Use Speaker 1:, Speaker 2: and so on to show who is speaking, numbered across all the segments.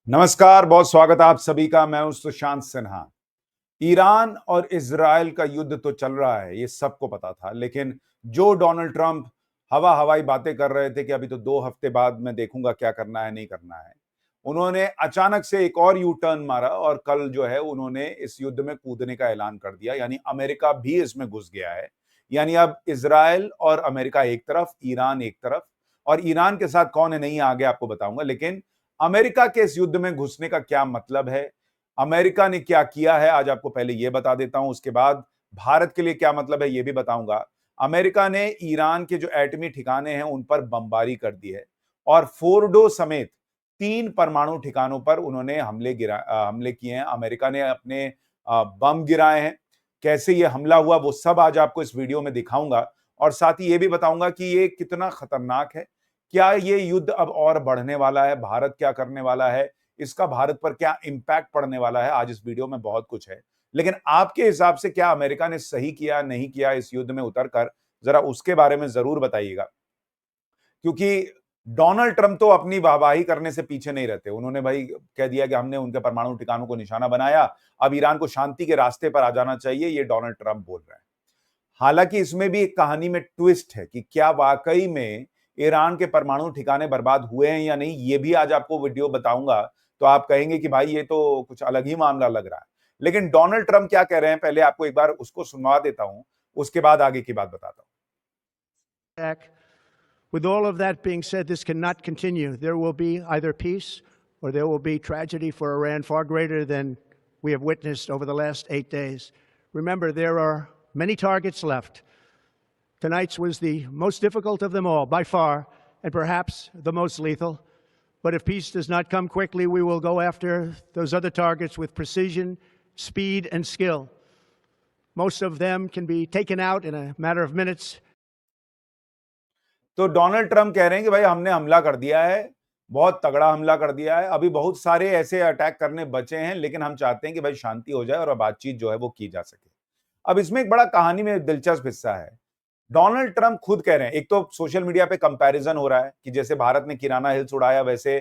Speaker 1: नमस्कार, बहुत स्वागत है आप सभी का। मैं हूं सुशांत सिन्हा। ईरान और इजराइल का युद्ध तो चल रहा है, ये सबको पता था। लेकिन जो डोनाल्ड ट्रंप हवाई बातें कर रहे थे कि अभी तो 2 हफ्ते बाद मैं देखूंगा क्या करना है नहीं करना है, उन्होंने अचानक से एक और यू टर्न मारा और कल जो है उन्होंने इस युद्ध में कूदने का ऐलान कर दिया। यानी अमेरिका भी इसमें घुस गया है। यानी अब इजराइल और अमेरिका एक तरफ, ईरान एक तरफ। और ईरान के साथ कौन है नहीं आगे आपको बताऊंगा। लेकिन अमेरिका के इस युद्ध में घुसने का क्या मतलब है, अमेरिका ने क्या किया है, आज आपको पहले यह बता देता हूं। उसके बाद भारत के लिए क्या मतलब है यह भी बताऊंगा। अमेरिका ने ईरान के जो एटमी ठिकाने हैं उन पर बमबारी कर दी है और फोर्डो समेत 3 परमाणु ठिकानों पर उन्होंने हमले किए हैं। अमेरिका ने अपने बम गिराए हैं। कैसे ये हमला हुआ वो सब आज आपको इस वीडियो में दिखाऊंगा और साथ ही ये भी बताऊंगा कि ये कितना खतरनाक है। क्या ये युद्ध अब और बढ़ने वाला है, भारत क्या करने वाला है, इसका भारत पर क्या इंपैक्ट पड़ने वाला है। आज इस वीडियो में बहुत कुछ है। लेकिन आपके हिसाब से क्या अमेरिका ने सही किया नहीं किया इस युद्ध में उतरकर, जरा उसके बारे में जरूर बताइएगा। क्योंकि डोनाल्ड ट्रंप तो अपनी वाहवाही करने से पीछे नहीं रहते। उन्होंने भाई कह दिया कि हमने उनके परमाणु ठिकानों को निशाना बनाया, अब ईरान को शांति के रास्ते पर आ जाना चाहिए, ये डोनाल्ड ट्रंप बोल रहे हैं। हालांकि इसमें भी एक कहानी में ट्विस्ट है कि क्या वाकई में ईरान के परमाणु ठिकाने बर्बाद हुए हैं या नहीं, ये भी आज आपको वीडियो बताऊंगा। तो आप कहेंगे कि भाई ये तो कुछ अलग ही मामला लग रहा है। लेकिन डोनाल्ड ट्रंप क्या कह रहे हैं पहले आपको एक बार उसको सुनवा देता हूं, उसके बाद आगे की बात बताता हूं।
Speaker 2: With all of that being said, this cannot continue. There will be either peace or there will be tragedy for Iran far greater than we have witnessed over the last 8 days. Remember, there are many targets left. Tonight's was the most difficult of them all, by far, and perhaps the most lethal. But if peace does not come quickly, we will go after those other targets with precision, speed, and skill. Most of them can be taken out in a matter of minutes.
Speaker 1: तो Donald Trump कह रहे हैं कि भाई हमने हमला कर दिया है, बहुत तगड़ा हमला कर दिया है, अभी बहुत सारे ऐसे अटैक करने बचे हैं, लेकिन हम चाहते हैं कि भाई शांति हो जाए और बातचीत जो है वो की जा सके। अब इसमें एक बड़ा कहानी में दिलचस्प हिस्सा है। डोनाल्ड ट्रंप खुद कह रहे हैं, एक तो सोशल मीडिया पे कंपैरिजन हो रहा है कि जैसे भारत ने किराना हिल्स उड़ाया, वैसे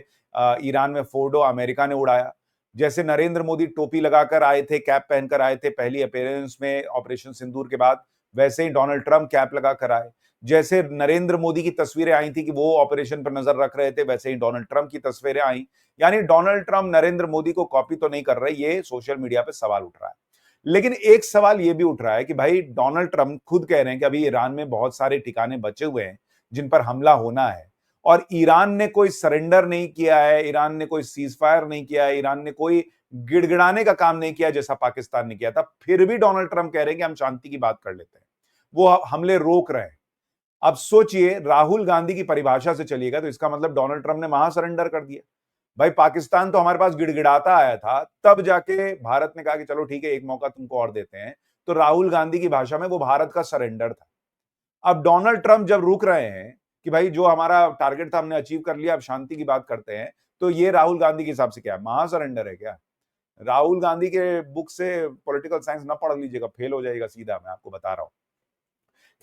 Speaker 1: ईरान में फोर्डो अमेरिका ने उड़ाया। जैसे नरेंद्र मोदी टोपी लगाकर आए थे, कैप पहनकर आए थे पहली अपीयरेंस में ऑपरेशन सिंदूर के बाद, वैसे ही डोनाल्ड ट्रंप कैप लगाकर आए। जैसे नरेंद्र मोदी की तस्वीरें आई थी कि वो ऑपरेशन पर नजर रख रहे थे, वैसे ही डोनाल्ड ट्रंप की तस्वीरें आई। यानी डोनाल्ड ट्रंप नरेंद्र मोदी को कॉपी तो नहीं कर रहे, ये सोशल मीडिया पे सवाल उठ रहा है। लेकिन एक सवाल ये भी उठ रहा है कि भाई डोनाल्ड ट्रंप खुद कह रहे हैं कि अभी ईरान में बहुत सारे ठिकाने बचे हुए हैं जिन पर हमला होना है, और ईरान ने कोई सरेंडर नहीं किया है, ईरान ने कोई सीज फायर नहीं किया है, ईरान ने कोई गिड़गिड़ाने का काम नहीं किया जैसा पाकिस्तान ने किया था। फिर भी डोनाल्ड ट्रंप कह रहे हैं कि हम शांति की बात कर लेते हैं, वो हमले रोक रहे हैं। अब सोचिए, राहुल गांधी की परिभाषा से चलिएगा तो इसका मतलब डोनाल्ड ट्रंप ने वहां सरेंडर कर दिया। भाई पाकिस्तान तो हमारे पास गिड़गिड़ाता आया था, तब जाके भारत ने कहा कि चलो ठीक है एक मौका तुमको और देते हैं। तो राहुल गांधी की भाषा में वो भारत का सरेंडर था। अब डोनाल्ड ट्रंप जब रुक रहे हैं कि भाई जो हमारा टारगेट था हमने अचीव कर लिया, अब शांति की बात करते हैं, तो ये राहुल गांधी के हिसाब से क्या है, महा सरेंडर है क्या? राहुल गांधी के बुक से पॉलिटिकल साइंस ना पढ़ लीजिएगा, फेल हो जाएगा सीधा, मैं आपको बता रहा हूं।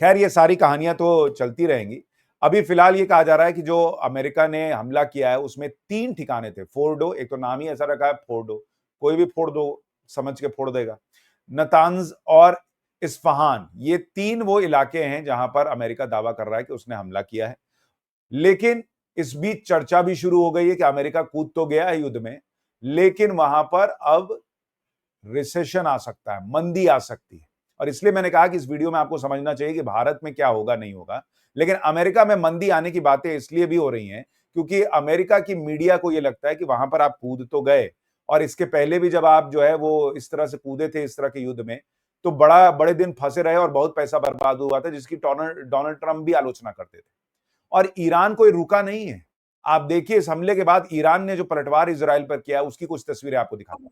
Speaker 1: खैर ये सारी कहानियां तो चलती रहेंगी। अभी फिलहाल ये कहा जा रहा है कि जो अमेरिका ने हमला किया है उसमें 3 ठिकाने थे। फोर्डो, एक तो नाम ही ऐसा रखा है फोर्डो, कोई भी फोड़ दो समझ के फोड़ देगा। नतान्ज और इस्फहान, ये 3 वो इलाके हैं जहां पर अमेरिका दावा कर रहा है कि उसने हमला किया है। लेकिन इस बीच चर्चा भी शुरू हो गई है कि अमेरिका कूद तो गया है युद्ध में, लेकिन वहां पर अब रिसेशन आ सकता है, मंदी आ सकती है। और इसलिए मैंने कहा कि इस वीडियो में आपको समझना चाहिए कि भारत में क्या होगा नहीं होगा। लेकिन अमेरिका में मंदी आने की बातें इसलिए भी हो रही हैं क्योंकि अमेरिका की मीडिया को यह लगता है कि वहां पर आप कूद तो गए, और इसके पहले भी जब आप जो है वो इस तरह से कूदे थे इस तरह के युद्ध में, तो बड़े दिन फंसे रहे और बहुत पैसा बर्बाद हुआ था, जिसकी डोनाल्ड ट्रंप भी आलोचना करते थे। और ईरान कोई रुका नहीं है। आप देखिए इस हमले के बाद ईरान ने जो पलटवार इजराइल पर किया, उसकी कुछ तस्वीरें आपको दिखाता हूं।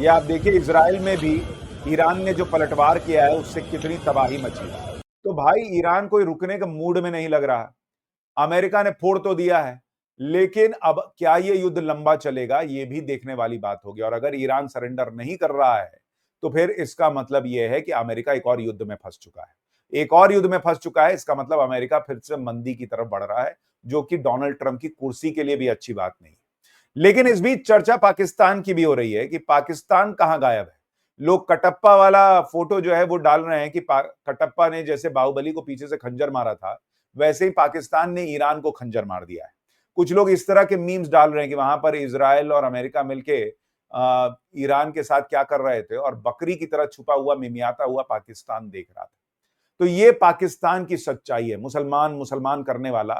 Speaker 1: ये आप देखिए इजराइल में भी ईरान ने जो पलटवार किया है उससे कितनी तबाही मची। तो भाई ईरान कोई रुकने के मूड में नहीं लग रहा। अमेरिका ने फोड़ तो दिया है, लेकिन अब क्या ये युद्ध लंबा चलेगा, ये भी देखने वाली बात होगी। और अगर ईरान सरेंडर नहीं कर रहा है तो फिर इसका मतलब यह है कि अमेरिका एक और युद्ध में फंस चुका है। एक और युद्ध में फंस चुका है, इसका मतलब अमेरिका फिर से मंदी की तरफ बढ़ रहा है, जो कि डोनाल्ड ट्रंप की कुर्सी के लिए भी अच्छी बात नहीं। लेकिन इस बीच चर्चा पाकिस्तान की भी हो रही है कि पाकिस्तान कहां गायब है। लोग कटप्पा वाला फोटो जो है वो डाल रहे हैं कि कटप्पा ने जैसे बाहुबली को पीछे से खंजर मारा था, वैसे ही पाकिस्तान ने ईरान को खंजर मार दिया है। कुछ लोग इस तरह के मीम्स डाल रहे हैं कि वहां पर इजराइल और अमेरिका मिलके ईरान के साथ क्या कर रहे थे और बकरी की तरह छुपा हुआ मिमियाता हुआ पाकिस्तान देख रहा था। तो ये पाकिस्तान की सच्चाई है। मुसलमान मुसलमान करने वाला,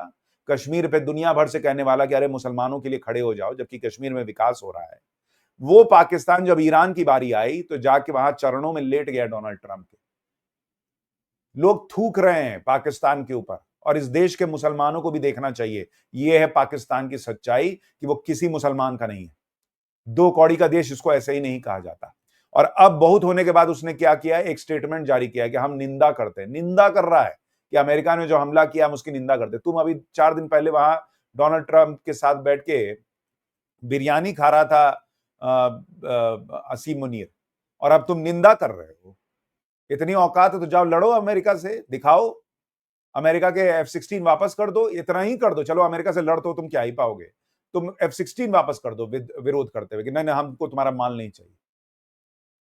Speaker 1: कश्मीर पे दुनिया भर से कहने वाला कि अरे मुसलमानों के लिए खड़े हो जाओ, जबकि कश्मीर में विकास हो रहा है। वो पाकिस्तान जब ईरान की बारी आई तो जाके वहां चरणों में लेट गया डोनाल्ड ट्रंप के। लोग थूक रहे हैं पाकिस्तान के ऊपर, और इस देश के मुसलमानों को भी देखना चाहिए। यह है पाकिस्तान की सच्चाई कि वो किसी मुसलमान का नहीं है। दो कौड़ी का देश इसको ऐसे ही नहीं कहा जाता। और अब बहुत होने के बाद उसने क्या किया, एक स्टेटमेंट जारी किया कि हम निंदा करते हैं। निंदा कर रहा है कि अमेरिका ने जो हमला किया हम उसकी निंदा करते। तुम अभी 4 दिन पहले वहां डोनाल्ड ट्रंप के साथ बैठ के बिरयानी खा रहा था असीम मुनीर, और अब तुम निंदा कर रहे हो। इतनी औकात है तो जाओ लड़ो अमेरिका से, दिखाओ अमेरिका के F-16 वापस कर दो। इतना ही कर दो, चलो अमेरिका से लड़ तो तुम क्या ही पाओगे, तुम F-16 वापस कर दो विरोध करते हुए कि नहीं नहीं हमको तुम्हारा माल नहीं चाहिए।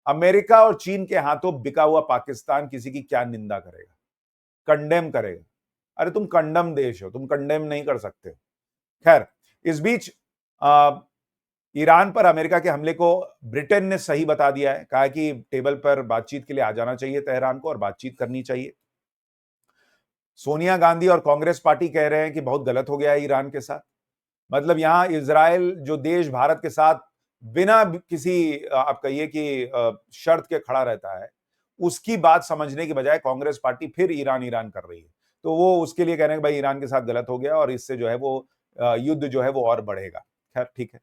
Speaker 1: अमेरिका और चीन के हाथों बिका हुआ पाकिस्तान किसी की क्या निंदा करेगा, कंडेम करेगा? अरे तुम कंडम देश हो, तुम कंडेम नहीं कर सकते। खैर, इस बीच ईरान पर अमेरिका के हमले को ब्रिटेन ने सही बता दिया है, कहा कि टेबल पर बातचीत के लिए आ जाना चाहिए तेहरान को और बातचीत करनी चाहिए। सोनिया गांधी और कांग्रेस पार्टी कह रहे हैं कि बहुत गलत हो गया है ईरान के साथ। मतलब यहां इजराइल जो देश भारत के साथ बिना किसी आप कहिए कि शर्त के खड़ा रहता है, उसकी बात समझने की बजाय कांग्रेस पार्टी फिर ईरान ईरान कर रही है। तो वो उसके लिए कह रहे हैं कि भाई ईरान के साथ गलत हो गया और इससे जो है वो युद्ध जो है वो और बढ़ेगा। खैर ठीक है।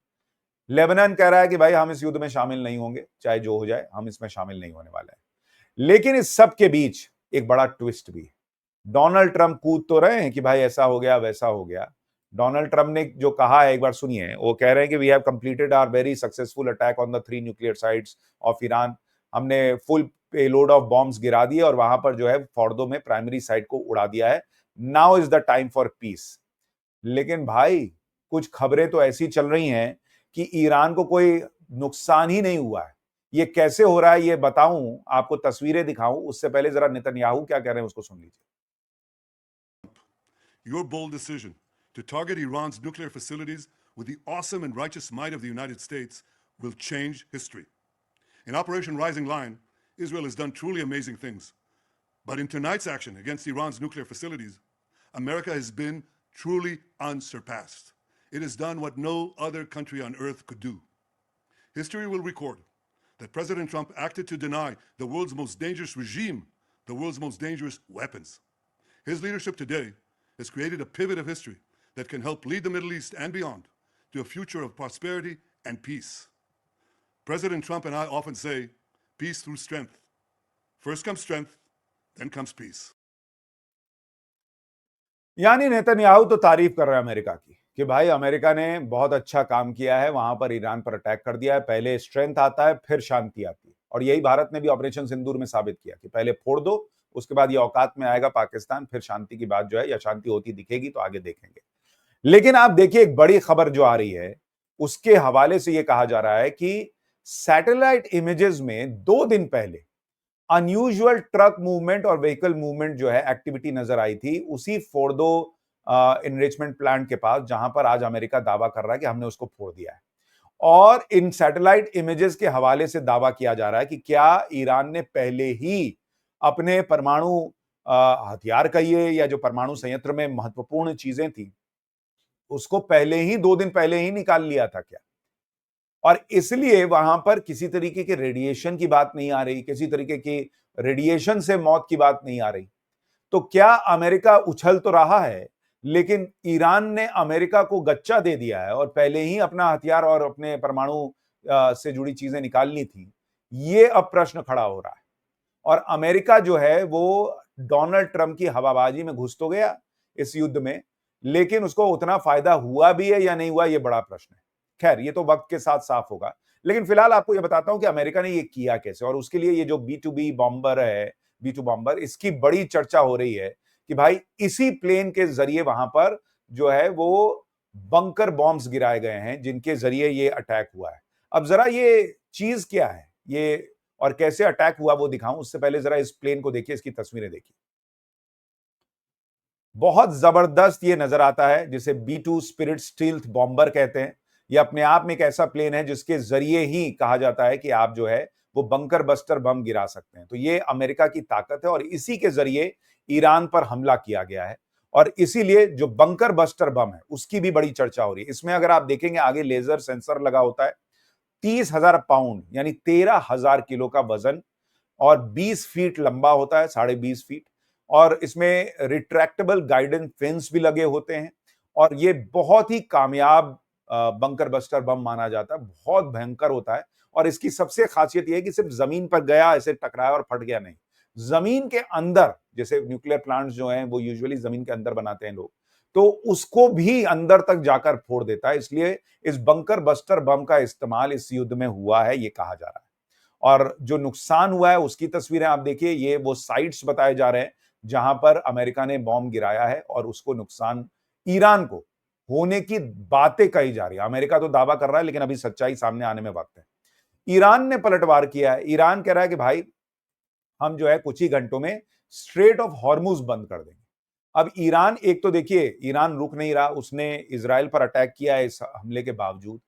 Speaker 1: लेबनान कह रहा है कि भाई हम इस युद्ध में शामिल नहीं होंगे, चाहे जो हो जाए हम इसमें शामिल नहीं होने वाले हैं। लेकिन इस सब के बीच एक बड़ा ट्विस्ट भी है। डोनाल्ड ट्रंप कूद तो रहे हैं कि भाई ऐसा हो गया वैसा हो गया। डोनाल्ड ट्रंप ने जो कहा है एक बार सुनिए। वो कह रहे हैं कि we have completed our very successful attack on the 3 nuclear sites of Iran. हमने फुल पेलोड ऑफ बॉम्ब्स गिरा दिए और वहां पर जो है फॉर्दो में प्राइमरी साइट को उड़ा दिया है। Now is the time for piece. लेकिन भाई कुछ खबरें तो ऐसी चल रही हैं कि ईरान को कोई नुकसान ही नहीं हुआ है। ये कैसे हो रहा है ये बताऊं, आपको तस्वीरें दिखाऊं, उससे पहले जरा नेतन्याहू क्या कह रहे हैं उसको सुन लीजिए।
Speaker 3: Your bold decision to target Iran's nuclear facilities with the awesome and righteous might of the United States will change history. In Operation Rising Lion, Israel has done truly amazing things. But in tonight's action against Iran's nuclear facilities, America has been truly unsurpassed. It has done what no other country on earth could do. History will record that President Trump acted to deny the world's most dangerous regime the world's most dangerous weapons. His leadership today has created a pivot of history that can help lead the Middle East and beyond to a future of prosperity and peace. President Trump and I often say, peace through strength. First comes strength, then comes peace.
Speaker 1: यानी Netanyahu तो तारीफ कर रहे हैं America की कि भाई America ने बहुत अच्छा काम किया है, वहां पर ईरान पर अटैक कर दिया है। पहले स्ट्रेंथ आता है फिर शांति आती है, और यही भारत ने भी ऑपरेशन सिंदूर में साबित किया कि पहले फोड़ दो, उसके बाद ये औकात में आएगा पाकिस्तान, फिर शांति की बात जो है या शांति होती दिखेगी तो आगे देखेंगे। लेकिन आप देखिए एक बड़ी खबर जो आ रही है उसके हवाले से यह कहा जा रहा है कि सैटेलाइट इमेजेस में 2 दिन पहले अनयूजुअल ट्रक मूवमेंट और व्हीकल मूवमेंट जो है एक्टिविटी नजर आई थी उसी फोर्डो एनरिचमेंट प्लांट के पास, जहां पर आज अमेरिका दावा कर रहा है कि हमने उसको फोड़ दिया है। और इन सैटेलाइट इमेजेस के हवाले से दावा किया जा रहा है कि क्या ईरान ने पहले ही अपने परमाणु हथियार कहिए या जो परमाणु संयंत्र में महत्वपूर्ण चीजें थी उसको पहले ही 2 दिन पहले ही निकाल लिया था क्या? और इसलिए वहां पर किसी तरीके के रेडिएशन की बात नहीं आ रही, किसी तरीके की रेडिएशन से मौत की बात नहीं आ रही। तो क्या अमेरिका उछल तो रहा है, लेकिन ईरान ने अमेरिका को गच्चा दे दिया है और पहले ही अपना हथियार और अपने परमाणु से जुड़ी चीजें निकाल ली थी? ये अब प्रश्न खड़ा हो रहा है। और अमेरिका जो है वो डोनाल्ड ट्रंप की हवाबाजी में घुस तो गया इस युद्ध में, लेकिन उसको उतना फायदा हुआ भी है या नहीं हुआ, ये बड़ा प्रश्न है। खैर ये तो वक्त के साथ साफ होगा, लेकिन फिलहाल आपको ये बताता हूं कि अमेरिका ने ये किया कैसे, और उसके लिए ये जो B2B बॉम्बर है, B2 बॉम्बर, इसकी बड़ी चर्चा हो रही है कि भाई इसी प्लेन के जरिए वहां पर जो है वो बंकर बॉम्ब्स गिराए गए हैं जिनके जरिए ये अटैक हुआ है। अब जरा ये चीज क्या है ये और कैसे अटैक हुआ वो दिखाऊं, उससे पहले जरा इस प्लेन को देखिए, इसकी तस्वीरें देखिए। बहुत जबरदस्त ये नजर आता है, जिसे B2 स्पिरिट स्टील्थ बॉम्बर कहते हैं। ये अपने आप में एक ऐसा प्लेन है जिसके जरिए ही कहा जाता है कि आप जो है वो बंकर बस्टर बम गिरा सकते हैं। तो ये अमेरिका की ताकत है और इसी के जरिए ईरान पर हमला किया गया है, और इसीलिए जो बंकर बस्टर बम है उसकी भी बड़ी चर्चा हो रही है। इसमें अगर आप देखेंगे आगे लेजर सेंसर लगा होता है, 30,000 पाउंड यानी 13,000 किलो का वजन, और 20 फीट लंबा होता है, 20.5 फीट, और इसमें रिट्रैक्टेबल गाइडेंस फिन्स भी लगे होते हैं, और ये बहुत ही कामयाब बंकर बस्टर बम माना जाता है। बहुत भयंकर होता है, और इसकी सबसे खासियत यह है कि सिर्फ जमीन पर गया, ऐसे टकराया और फट गया नहीं, जमीन के अंदर, जैसे न्यूक्लियर प्लांट्स जो हैं वो यूजुअली जमीन के अंदर बनाते हैं लोग, तो उसको भी अंदर तक जाकर फोड़ देता है। इसलिए इस बंकर बस्टर बम का इस्तेमाल इस युद्ध में हुआ है, ये कहा जा रहा है। और जो नुकसान हुआ है उसकी तस्वीरें आप देखिए, ये वो साइट्स बताए जा रहे हैं जहां पर अमेरिका ने बॉम्ब गिराया है, और उसको नुकसान ईरान को होने की बातें कही जा रही है। अमेरिका तो दावा कर रहा है, लेकिन अभी सच्चाई सामने आने में वक्त है। ईरान ने पलटवार किया है। ईरान कह रहा है कि भाई हम जो है कुछ ही घंटों में स्ट्रेट ऑफ हॉर्मुज बंद कर देंगे। अब ईरान, एक तो देखिए ईरान रुक नहीं रहा, उसने इजराइल पर अटैक किया है, इस हमले के बावजूद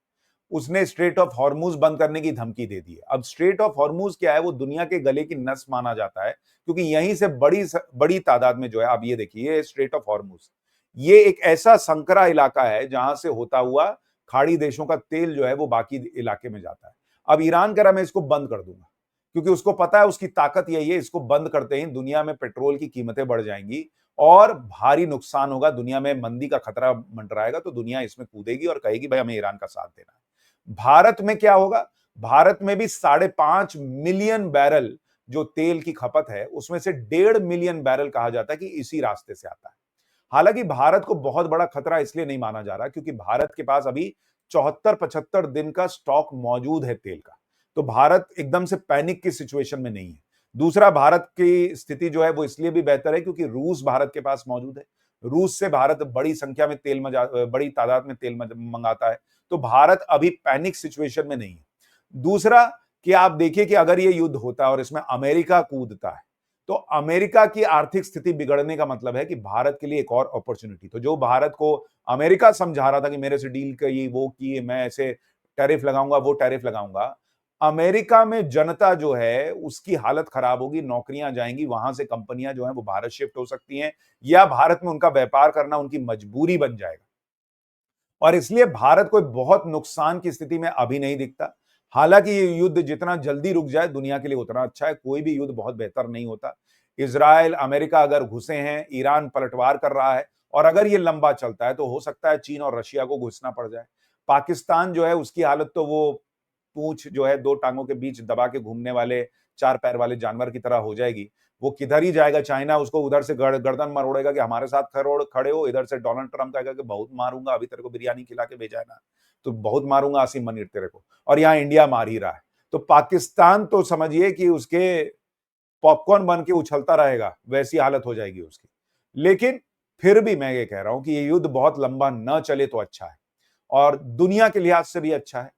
Speaker 1: उसने स्ट्रेट ऑफ हॉर्मुज बंद करने की धमकी दे दी है। अब स्ट्रेट ऑफ हॉर्मुज क्या है, वो दुनिया के गले की नस माना जाता है, क्योंकि यहीं से बड़ी तादाद में जो है, आप ये देखिए स्ट्रेट ऑफ हॉर्मुज, ये एक ऐसा संकरा इलाका है जहां से होता हुआ खाड़ी देशों का तेल जो है वो बाकी इलाके में जाता है। अब ईरान कह रहा मैं इसको बंद कर दूंगा, क्योंकि उसको पता है उसकी ताकत यही है, इसको बंद करते ही दुनिया में पेट्रोल की कीमतें बढ़ जाएंगी और भारी नुकसान होगा, दुनिया में मंदी का खतरा मंडराएगा, तो दुनिया इसमें कूदेगी और कहेगी भाई हमें ईरान का साथ देना है। भारत में क्या होगा, भारत में भी 5.5 मिलियन बैरल जो तेल की खपत है, उसमें से 1.5 मिलियन बैरल कहा जाता है कि इसी रास्ते से आता है। हालांकि भारत को बहुत बड़ा खतरा इसलिए नहीं माना जा रहा, क्योंकि भारत के पास अभी 74-75 दिन का स्टॉक मौजूद है तेल का, तो भारत एकदम से पैनिक की सिचुएशन में नहीं है। दूसरा, भारत की स्थिति जो है वो इसलिए भी बेहतर है क्योंकि रूस भारत के पास मौजूद है। रूस से भारत बड़ी संख्या में बड़ी तादाद में तेल मंगाता है, तो भारत अभी पैनिक सिचुएशन में नहीं है। दूसरा कि आप देखिए कि अगर ये युद्ध होता है और इसमें अमेरिका कूदता है, तो अमेरिका की आर्थिक स्थिति बिगड़ने का मतलब है कि भारत के लिए एक और अपॉर्चुनिटी, तो जो भारत को अमेरिका समझा रहा था कि मेरे से डील की, वो की, मैं ऐसे टैरिफ लगाऊंगा, वो टैरिफ लगाऊंगा, अमेरिका में जनता जो है उसकी हालत खराब होगी, नौकरियां जाएंगी, वहां से कंपनियां जो है वो भारत शिफ्ट हो सकती हैं, या भारत में उनका व्यापार करना उनकी मजबूरी बन जाएगा। और इसलिए भारत कोई बहुत नुकसान की स्थिति में अभी नहीं दिखता। हालांकि ये युद्ध जितना जल्दी रुक जाए दुनिया के लिए उतना अच्छा है। कोई भी युद्ध बहुत बेहतर नहीं होता। इजराइल, अमेरिका अगर घुसे हैं, ईरान पलटवार कर रहा है, और अगर ये लंबा चलता है तो हो सकता है चीन और रशिया को घुसना पड़ जाए। पाकिस्तान जो है उसकी हालत तो वो पूंछ जो है 2 टांगों के बीच दबा के घूमने वाले 4 पैर वाले जानवर की तरह हो जाएगी। वो किधर ही जाएगा, चाइना उसको उधर से गर्दन मरोड़ेगा कि हमारे साथ खड़े हो, इधर से डोनाल्ड ट्रंप कहेगा कि बहुत मारूंगा, अभी तेरे को बिरयानी खिला के भेजा है ना, तो बहुत मारूंगा आसिम मनीर तेरे को, और यहाँ इंडिया मार ही रहा है। तो पाकिस्तान तो समझिए कि उसके पॉपकॉर्न बन के उछलता रहेगा, वैसी हालत हो जाएगी उसकी। लेकिन फिर भी मैं ये कह रहा हूं कि ये युद्ध बहुत लंबा न चले तो अच्छा है, और दुनिया के लिहाज से भी अच्छा है।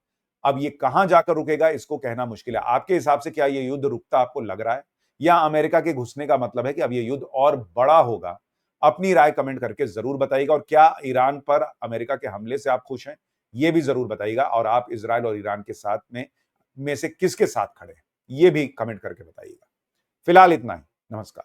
Speaker 1: अब ये कहां जाकर रुकेगा इसको कहना मुश्किल है। आपके हिसाब से क्या ये युद्ध रुकता आपको लग रहा है, या अमेरिका के घुसने का मतलब है कि अब ये युद्ध और बड़ा होगा? अपनी राय कमेंट करके जरूर बताइएगा। और क्या ईरान पर अमेरिका के हमले से आप खुश हैं, ये भी जरूर बताइएगा। और आप इजराइल और ईरान के साथ में से किसके साथ खड़े हैं, ये भी कमेंट करके बताइएगा। फिलहाल इतना ही। नमस्कार।